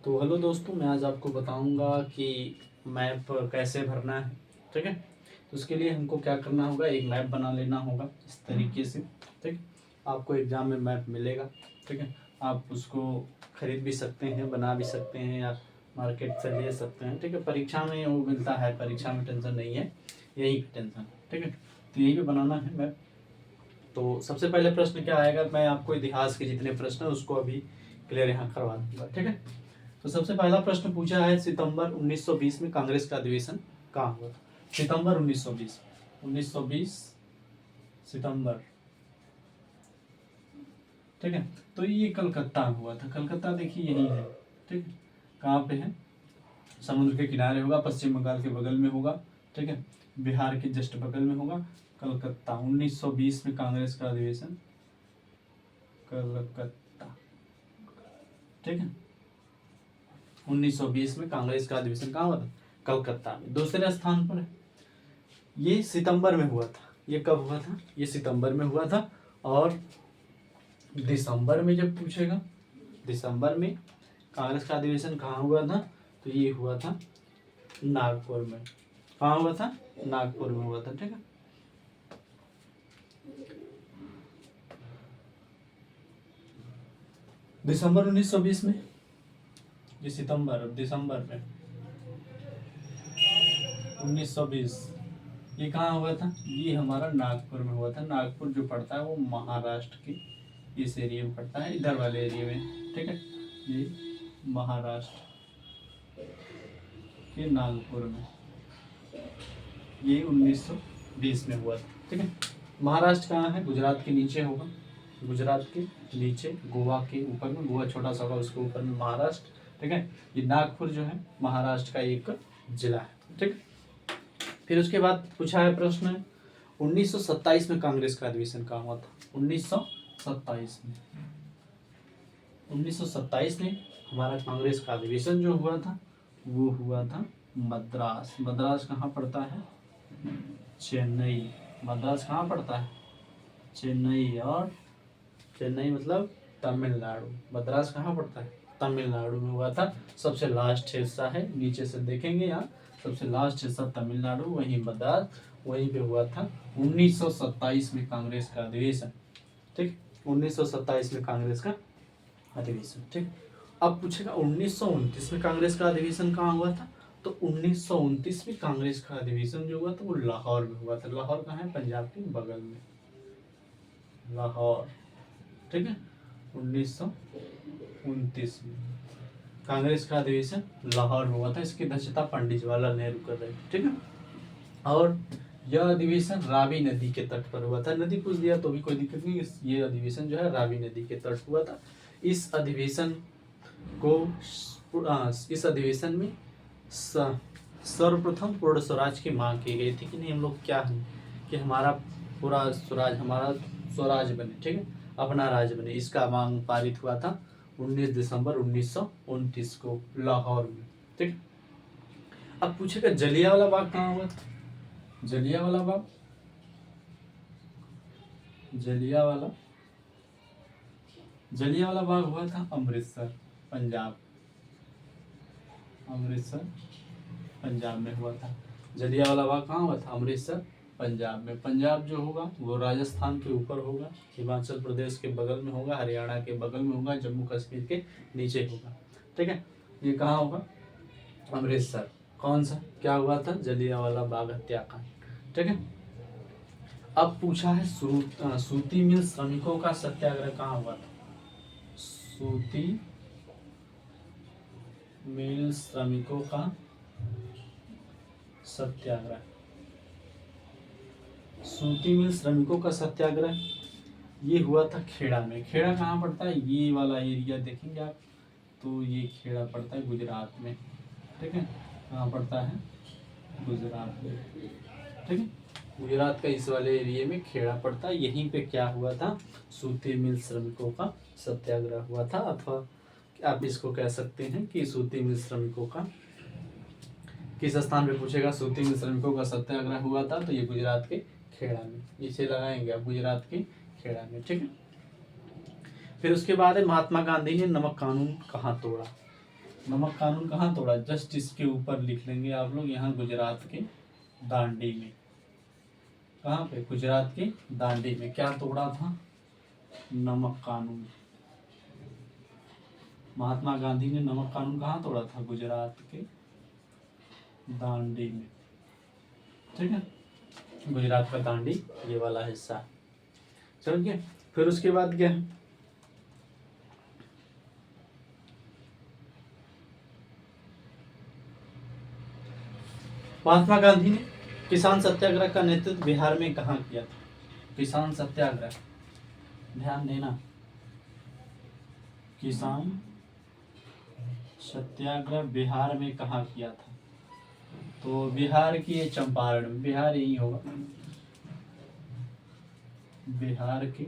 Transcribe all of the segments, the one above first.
तो हेलो दोस्तों, मैं आज आपको बताऊंगा कि मैप कैसे भरना है। ठीक है, तो उसके लिए हमको क्या करना होगा, एक मैप बना लेना होगा इस तरीके से। ठीक, आपको एग्ज़ाम में मैप मिलेगा। ठीक है, आप उसको खरीद भी सकते हैं, बना भी सकते हैं, या मार्केट से ले सकते हैं। ठीक है, परीक्षा में वो मिलता है, परीक्षा में टेंशन नहीं है, यही टेंशन। ठीक है, तो यही पे बनाना है मैप। तो सबसे पहले प्रश्न क्या आएगा, मैं आपको इतिहास के जितने प्रश्न हैं उसको अभी क्लियर यहाँ करवा दूंगा। ठीक है, तो सबसे पहला प्रश्न पूछा है, सितंबर 1920 में कांग्रेस का अधिवेशन कहाँ हुआ था? सितंबर 1920, 1920 सितंबर। ठीक है, तो ये कलकत्ता में हुआ था। कलकत्ता देखिए यही है। ठीक है, कहाँ पे है? समुद्र के किनारे होगा, पश्चिम बंगाल के बगल में होगा। ठीक है, बिहार के जस्ट बगल में होगा कलकत्ता। 1920 में कांग्रेस का अधिवेशन कलकत्ता। ठीक है, 1920 में कांग्रेस का अधिवेशन कहाँ हुआ था? कलकत्ता में। दूसरे स्थान पर ये सितंबर में हुआ था। ये कब हुआ था? ये सितंबर में हुआ था। और दिसंबर में जब पूछेगा, दिसंबर में कांग्रेस का अधिवेशन कहाँ हुआ था, तो ये हुआ था नागपुर में। कहाँ हुआ था? नागपुर में हुआ था। ठीक है, दिसंबर 1920 में, ये सितंबर, अब दिसंबर में 1920 ये कहाँ हुआ था? ये हमारा नागपुर में हुआ था। नागपुर जो पड़ता है वो महाराष्ट्र के इस एरिया में पड़ता है, इधर वाले एरिया में। ठीक है, ये महाराष्ट्र के नागपुर में ये 1920 में हुआ था। ठीक है, महाराष्ट्र कहाँ है? गुजरात के नीचे होगा, गुजरात के नीचे, गोवा के ऊपर में, गोवा छोटा सा होगा उसके ऊपर में महाराष्ट्र। ठीक है, ये नागपुर जो है महाराष्ट्र का एक जिला है। ठीक, फिर उसके बाद पूछा है प्रश्न, 1927 में कांग्रेस का अधिवेशन कहाँ हुआ था? 1927 में, 1927 में हमारा कांग्रेस का अधिवेशन जो हुआ था वो हुआ था मद्रास। मद्रास कहाँ पड़ता है? चेन्नई। मद्रास कहाँ पड़ता है? चेन्नई। और चेन्नई मतलब तमिलनाडु। मद्रास कहाँ पड़ता है? तमिलनाडु में हुआ था। सबसे लास्ट हिस्सा है, नीचे से देखेंगे यहाँ, सबसे लास्ट हिस्सा तमिलनाडु, वहीं मद्रास, वहीं पे हुआ था 1927 में कांग्रेस का अधिवेशन। ठीक, 1927 में कांग्रेस का अधिवेशन। ठीक, अब पूछेगा 1929 में कांग्रेस का अधिवेशन कहाँ हुआ था? तो 1929 में कांग्रेस का अधिवेशन जो हुआ था वो लाहौर में हुआ था। लाहौर कहाँ है? पंजाब के बगल में, लाहौर। ठीक है, 1929 में कांग्रेस का अधिवेशन लाहौर में हुआ था। इसकी अध्यक्षता पंडित जवाहरलाल नेहरू कर रहे थे। ठीक है, और यह अधिवेशन रावी नदी के तट पर हुआ था। नदी पूछ दिया तो भी कोई दिक्कत नहीं, ये अधिवेशन जो है रावी नदी के तट हुआ था। इस अधिवेशन को इस अधिवेशन में सर्वप्रथम पूर्ण स्वराज की मांग की गई थी कि नहीं, हम लोग क्या है कि हमारा पूरा स्वराज, हमारा स्वराज बने। ठीक है, अपना राज्य बने, इसका मांग पारित हुआ था 19 दिसंबर 1929 को लाहौर में। ठीक, अब पूछेगा जलियांवाला बाग कहाँ हुआ था? जलियांवाला बाग, जलियांवाला जलियांवाला बाग हुआ था अमृतसर, पंजाब। अमृतसर पंजाब में हुआ था। जलियांवाला बाग कहाँ हुआ था? अमृतसर पंजाब में। पंजाब जो होगा वो राजस्थान के ऊपर होगा, हिमाचल प्रदेश के बगल में होगा, हरियाणा के बगल में होगा, जम्मू कश्मीर के नीचे होगा। ठीक है, ये कहाँ होगा? अमृतसर। कौन सा, क्या हुआ था? जलियांवाला बाग हत्याकांड। ठीक है, अब पूछा है सूती मिल श्रमिकों का सत्याग्रह कहाँ हुआ था? सूती मिल श्रमिकों का सत्याग्रह। सूती मिल श्रमिकों का सत्याग्रह ये हुआ था खेड़ा में। खेड़ा कहाँ पड़ता है? ये वाला एरिया देखेंगे आप, तो ये खेड़ा पड़ता है गुजरात में। ठीक है, कहाँ पड़ता है? गुजरात में। ठीक है, गुजरात का इस वाले एरिया में खेड़ा पड़ता है। यहीं पे क्या हुआ था? सूती मिल श्रमिकों का सत्याग्रह हुआ था, अथवा आप इसको कह सकते हैं कि सूती मिल श्रमिकों का किस स्थान पे पूछेगा सूती मिल श्रमिकों का सत्याग्रह हुआ था, तो ये गुजरात के खेड़ा में। इसे लगाएंगे आप, गुजरात के खेड़ा में। ठीक है, फिर उसके बाद है महात्मा गांधी ने नमक कानून कहाँ तोड़ा? नमक कानून कहाँ तोड़ा, जस्ट इसके ऊपर लिख लेंगे आप लोग, यहाँ गुजरात के दांडी में। कहाँ पे, गुजरात के दांडी में क्या तोड़ा था, नमक कानून। महात्मा गांधी ने नमक कानून कहाँ तोड़ा था, गुजरात के दांडी में। ठीक है, गुजरात का दांडी ये वाला हिस्सा। चल गया। फिर उसके बाद क्या है, महात्मा गांधी ने किसान सत्याग्रह का नेतृत्व बिहार में कहाँ किया था, किसान सत्याग्रह, ध्यान देना, किसान सत्याग्रह बिहार में कहाँ किया था, तो बिहार की ये चंपारण, बिहार यही होगा, बिहार के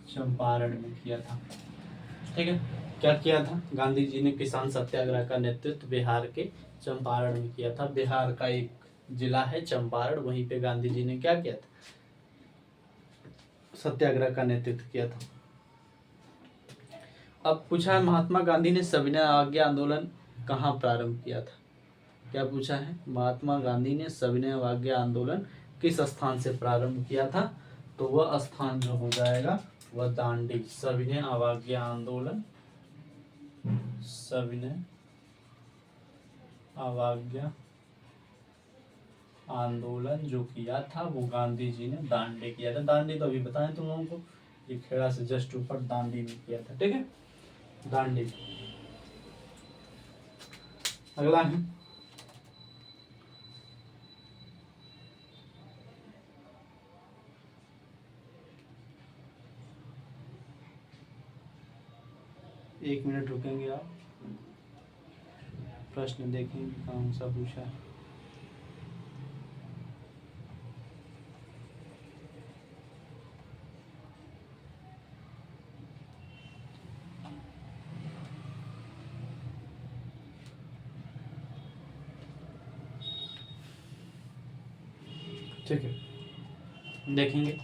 चंपारण में किया था। ठीक है, क्या किया था, गांधी जी ने किसान सत्याग्रह का नेतृत्व बिहार के चंपारण में किया था। बिहार का एक जिला है चंपारण, वहीं पे गांधी जी ने क्या किया था, सत्याग्रह का नेतृत्व किया था। अब पूछा है महात्मा गांधी ने सविनय अवज्ञा आंदोलन कहाँ प्रारंभ किया था, क्या पूछा है, महात्मा गांधी ने सविनय अवज्ञा आंदोलन किस स्थान से प्रारंभ किया था, तो वह स्थान जो हो जाएगा वह दांडी, सविनय अवज्ञा आंदोलन, सविनय अवज्ञा आंदोलन जो किया था वो गांधी जी ने दांडी किया था। दांडी तो अभी बताएं तुम लोगों को, ये खेड़ा से जस्ट ऊपर दांडी में किया था। ठीक है, दांडी। अगला है एक मिनट रुकेंगे आप, प्रश्न देखेंगे कौन सा पूछा है। ठीक है, देखेंगे।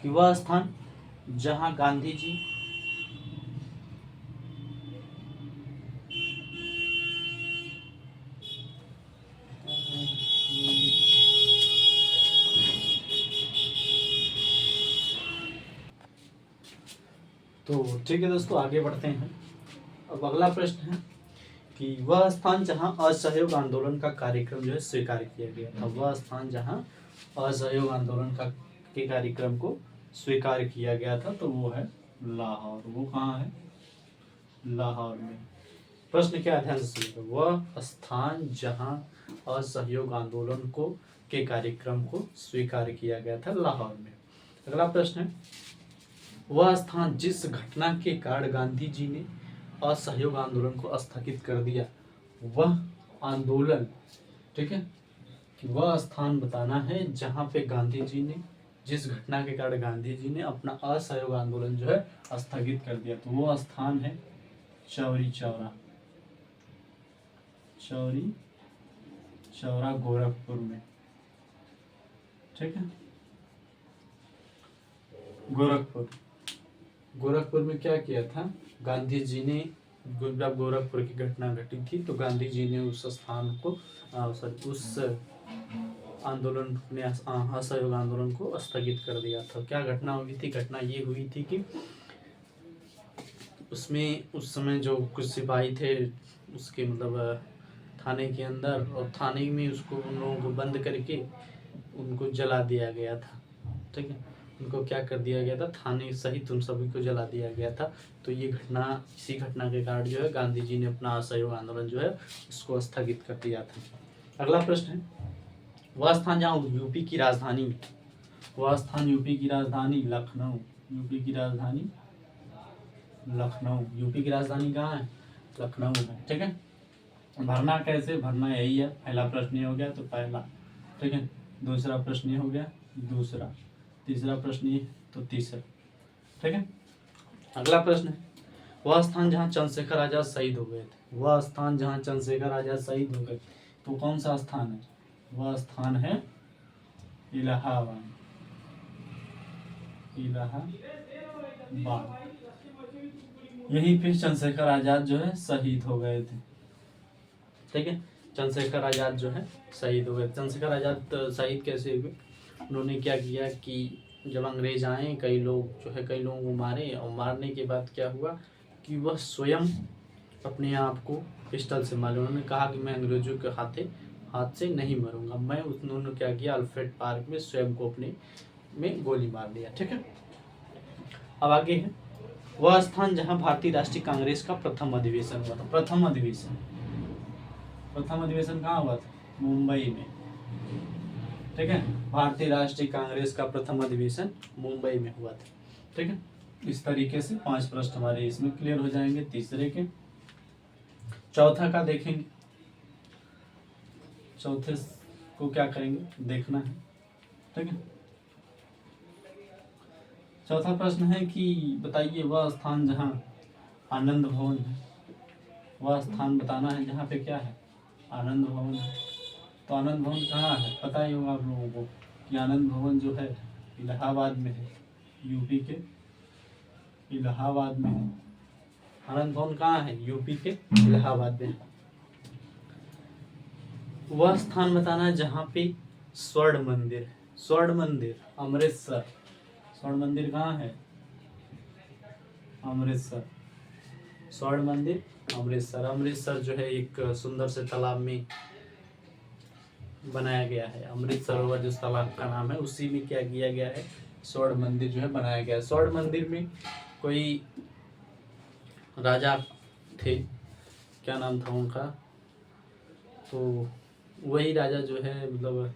कि वह स्थान जहां गांधी जी तो ठीक है दोस्तों, आगे बढ़ते हैं। अब अगला प्रश्न है कि वह स्थान जहां असहयोग आंदोलन का कार्यक्रम जो है स्वीकार किया गया था, वह स्थान जहां असहयोग आंदोलन का के कार्यक्रम को स्वीकार किया गया था तो वो है लाहौर। वो कहाँ है, लाहौर में। प्रश्न क्या है, ध्यान से सुनिए, वह स्थान जहां असहयोग आंदोलन को के कार्यक्रम को स्वीकार किया गया था, लाहौर में। अगला प्रश्न है, वह स्थान जिस घटना के कारण गांधी जी ने असहयोग आंदोलन को स्थगित कर दिया, वह आंदोलन, ठीक है, कि वह स्थान बताना है जहां पे गांधी जी ने, जिस घटना के कारण गांधी जी ने अपना असहयोग आंदोलन जो है स्थगित कर दिया, तो वो स्थान है चौरी चौरा, चौरी चौरा गोरखपुर में। ठीक है, गोरखपुर, गोरखपुर में क्या किया था गांधी जी ने, जब गोरखपुर की घटना घटी थी तो गांधी जी ने उस स्थान को उस आंदोलन ने असहयोग आंदोलन को स्थगित कर दिया था। क्या घटना हुई थी, घटना ये हुई थी कि उसमें उस समय जो कुछ सिपाही थे उसके मतलब थाने के अंदर, और थाने में उसको उन लोगों को बंद करके उनको जला दिया गया था। ठीक है, उनको क्या कर दिया गया था, थाने सहित उन सभी को जला दिया गया था। तो ये घटना, इसी घटना के कारण जो है गांधी जी ने अपना असहयोग आंदोलन जो है उसको स्थगित कर दिया था। अगला प्रश्न है, वह स्थान जहाँ यूपी की राजधानी, वह स्थान यूपी की राजधानी लखनऊ, यूपी की राजधानी लखनऊ, यूपी की राजधानी कहाँ है, लखनऊ है। ठीक है, भरना कैसे, भरना यही है, पहला प्रश्न ये हो गया तो पहला, ठीक है, दूसरा प्रश्न ये हो गया दूसरा, तीसरा प्रश्न ये तो तीसरा। ठीक है, अगला प्रश्न है, वह स्थान जहाँ चंद्रशेखर आजाद शहीद हो गए थे, वह स्थान जहाँ चंद्रशेखर आजाद शहीद हो गए तो कौन सा स्थान है, वह स्थान है इलाहाबाद, इलाहाबाद। यहीं पे चंद्रशेखर आजाद जो है शहीद हो गए थे। ठीक है, चंद्रशेखर आजाद जो है शहीद हो गए। चंद्रशेखर आजाद शहीद कैसे हुए? उन्होंने क्या किया कि जब अंग्रेज आए, कई लोगों को मारे, और मारने के बाद क्या हुआ कि वह स्वयं अपने आप को पिस्टल से मारे। उन्होंने कहा कि मैं अंग्रेजों के हाथ से नहीं मरूंगा। उन्होंने क्या किया, अल्फ्रेड पार्क में स्वयं को अपने में गोली मार लिया। ठीक है, अब आगे है वह स्थान जहां भारतीय राष्ट्रीय कांग्रेस का प्रथम अधिवेशन हुआ था। प्रथम अधिवेशन कहाँ हुआ था? मुंबई में। ठीक है, भारतीय राष्ट्रीय कांग्रेस का प्रथम अधिवेशन मुंबई में हुआ था। ठीक है, इस तरीके से 5 प्रश्न हमारे इसमें क्लियर हो जाएंगे तीसरे के। चौथा का देखेंगे, चौथे को क्या करेंगे देखना है। ठीक है, चौथा प्रश्न है कि बताइए वह स्थान जहाँ आनंद भवन है, वह स्थान बताना है जहाँ पे क्या है, आनंद भवन है। तो आनंद भवन कहाँ है? पता ही होगा आप लोगों को कि आनंद भवन जो है इलाहाबाद में है, यूपी के इलाहाबाद में है। आनंद भवन कहाँ है? यूपी के इलाहाबाद में। वह स्थान बताना है जहाँ पे स्वर्ण मंदिर है। स्वर्ण मंदिर अमृतसर। स्वर्ण मंदिर कहाँ है? अमृतसर। स्वर्ण मंदिर अमृतसर। अमृतसर जो है एक सुंदर से तालाब में बनाया गया है। अमृत सरोवर जो तालाब का नाम है, उसी में क्या किया गया है, स्वर्ण मंदिर जो है बनाया गया है। स्वर्ण मंदिर में कोई राजा थे, क्या नाम था उनका, तो वही राजा जो है मतलब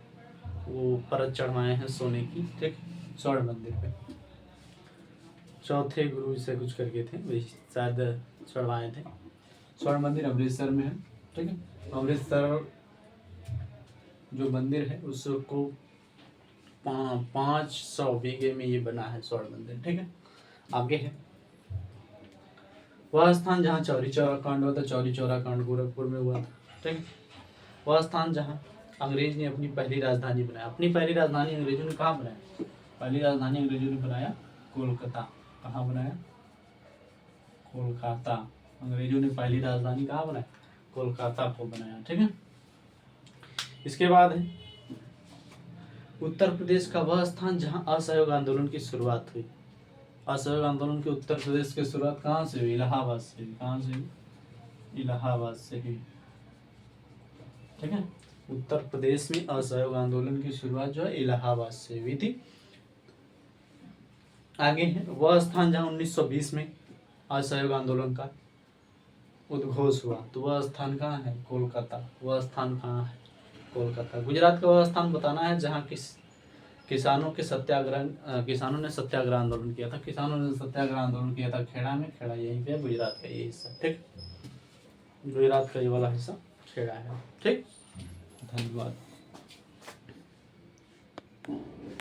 वो परत चढ़वाए हैं सोने की। ठीक, स्वर्ण मंदिर पे चौथे गुरु से कुछ करके थे, वही शायद चढ़वाए थे। स्वर्ण मंदिर अमृतसर में है। ठीक है, अमृतसर जो मंदिर है उसको 500 बीघे में ये बना है स्वर्ण मंदिर। ठीक है, आगे है वह स्थान जहाँ चौरी चौरा कांड हुआ था। चौरी चौरा कांड गोरखपुर में हुआ था। ठीक है, वह स्थान जहाँ अंग्रेज ने अपनी पहली राजधानी बनाया। अपनी पहली राजधानी अंग्रेजों ने कहाँ बनाया? पहली राजधानी अंग्रेजों ने बनाया कोलकाता। कहाँ बनाया? कोलकाता। अंग्रेजों ने पहली राजधानी कहाँ बनाया? कोलकाता को बनाया। ठीक है, इसके बाद है उत्तर प्रदेश का वह स्थान जहां असहयोग आंदोलन की शुरुआत हुई। असहयोग आंदोलन की उत्तर प्रदेश की शुरुआत कहाँ से हुई? इलाहाबाद से। कहाँ से हुई? इलाहाबाद से हुई। ठीक है, उत्तर प्रदेश में असहयोग आंदोलन की शुरुआत जो है इलाहाबाद से हुई थी। आगे है वह स्थान जहां 1920 में असहयोग आंदोलन का उद्घोष हुआ। तो वह स्थान कहाँ है? कोलकाता। वह स्थान कहाँ है? कोलकाता। गुजरात का वह स्थान बताना है जहाँ किसानों ने सत्याग्रह आंदोलन किया था। किसानों ने सत्याग्रह आंदोलन किया था खेड़ा में। खेड़ा यहीं पे गुजरात का ये हिस्सा। ठीक, गुजरात का ये वाला हिस्सा खेड़ा है। ठीक, धन्यवाद।